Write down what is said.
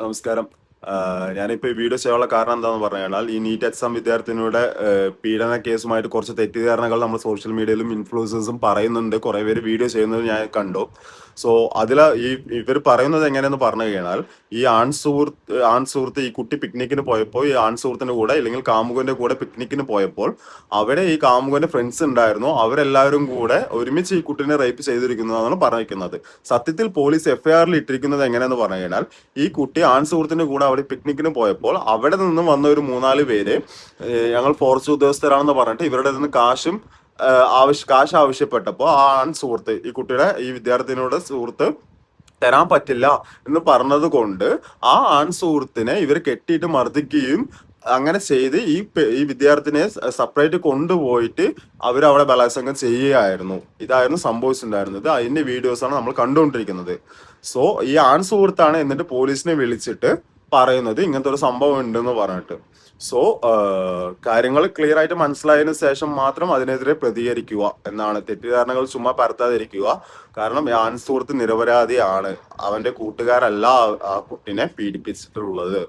നമസ്കാരം. ഞാനിപ്പോൾ ഈ വീഡിയോ ചെയ്യാനുള്ള കാരണം എന്താണെന്ന് പറഞ്ഞു കഴിഞ്ഞാൽ ഈ നീറ്റ് എക്സാം വിദ്യാർത്ഥിനിയുടെ പീഡന കേസുമായിട്ട് കുറച്ച് തെറ്റിദ്ധാരണകൾ നമ്മൾ സോഷ്യൽ മീഡിയയിലും ഇൻഫ്ലുവൻസേഴ്സും പറയുന്നുണ്ട്. കുറേ പേര് വീഡിയോ ചെയ്യുന്നത് ഞാൻ കണ്ടു. സോ അതിൽ ഇവർ പറയുന്നത് എങ്ങനെയെന്ന് പറഞ്ഞു കഴിഞ്ഞാൽ ഈ ആൺ സുഹൃത്ത് ഈ കുട്ടി പിക്നിക്കിന് പോയപ്പോൾ ഈ ആൺ സുഹൃത്തിന്റെ കൂടെ അല്ലെങ്കിൽ കാമുകന്റെ കൂടെ പിക്നിക്കിന് പോയപ്പോൾ അവിടെ ഈ കാമുകന്റെ ഫ്രണ്ട്സ് ഉണ്ടായിരുന്നു. അവരെല്ലാവരും കൂടെ ഒരുമിച്ച് ഈ കുട്ടീനെ റേപ്പ് ചെയ്തിരിക്കുന്നതാണ് പറഞ്ഞിരിക്കുന്നത്. സത്യത്തിൽ പോലീസ് എഫ്ഐആറിൽ ഇട്ടിരിക്കുന്നത് എങ്ങനെയെന്ന് പറഞ്ഞു കഴിഞ്ഞാൽ ഈ കുട്ടി ആൺ സുഹൃത്തിന്റെ കൂടെ അവിടെ പിക്നിക്കിന് പോയപ്പോൾ അവിടെ നിന്നും വന്ന ഒരു 3-4 പേര് ഞങ്ങൾ ഫോറസ്റ്റ് ഉദ്യോഗസ്ഥരാണെന്ന് പറഞ്ഞിട്ട് ഇവരുടെ നിന്ന് കാശ് ആവശ്യപ്പെട്ടപ്പോൾ ആ ആൺ സുഹൃത്ത് ഈ കുട്ടിയുടെ ഈ വിദ്യാർത്ഥിനിയുടെ സുഹൃത്ത് തരാൻ പറ്റില്ല എന്ന് പറഞ്ഞത് കൊണ്ട് ആ ആൺ സുഹൃത്തിനെ ഇവർ കെട്ടിയിട്ട് മർദ്ദിക്കുകയും അങ്ങനെ ചെയ്ത് ഈ വിദ്യാർത്ഥിനെ സെപ്പറേറ്റ് കൊണ്ടുപോയിട്ട് അവരവിടെ ബലാത്സംഗം ചെയ്യുകയായിരുന്നു. ഇതായിരുന്നു സംഭവിച്ചിട്ടുണ്ടായിരുന്നത്. അതിന്റെ വീഡിയോസാണ് നമ്മൾ കണ്ടുകൊണ്ടിരിക്കുന്നത്. സോ ഈ ആൺ സുഹൃത്താണ് എന്നിട്ട് പോലീസിനെ വിളിച്ചിട്ട് പറയുന്നത് ഇങ്ങനത്തെ ഒരു സംഭവം ഉണ്ടെന്ന് പറഞ്ഞിട്ട്. സോ കാര്യങ്ങൾ ക്ലിയർ ആയിട്ട് മനസ്സിലായതിനു ശേഷം മാത്രം അതിനെതിരെ പ്രതികരിക്കുക എന്നാണ്. തെറ്റിദ്ധാരണകൾ ചുമ്മാ പരത്താതിരിക്കുക. കാരണം ആൺ സുഹൃത്ത് നിരപരാധിയാണ്. അവന്റെ കൂട്ടുകാരല്ല ആ കുട്ടിനെ പീഡിപ്പിച്ചിട്ടുള്ളത്.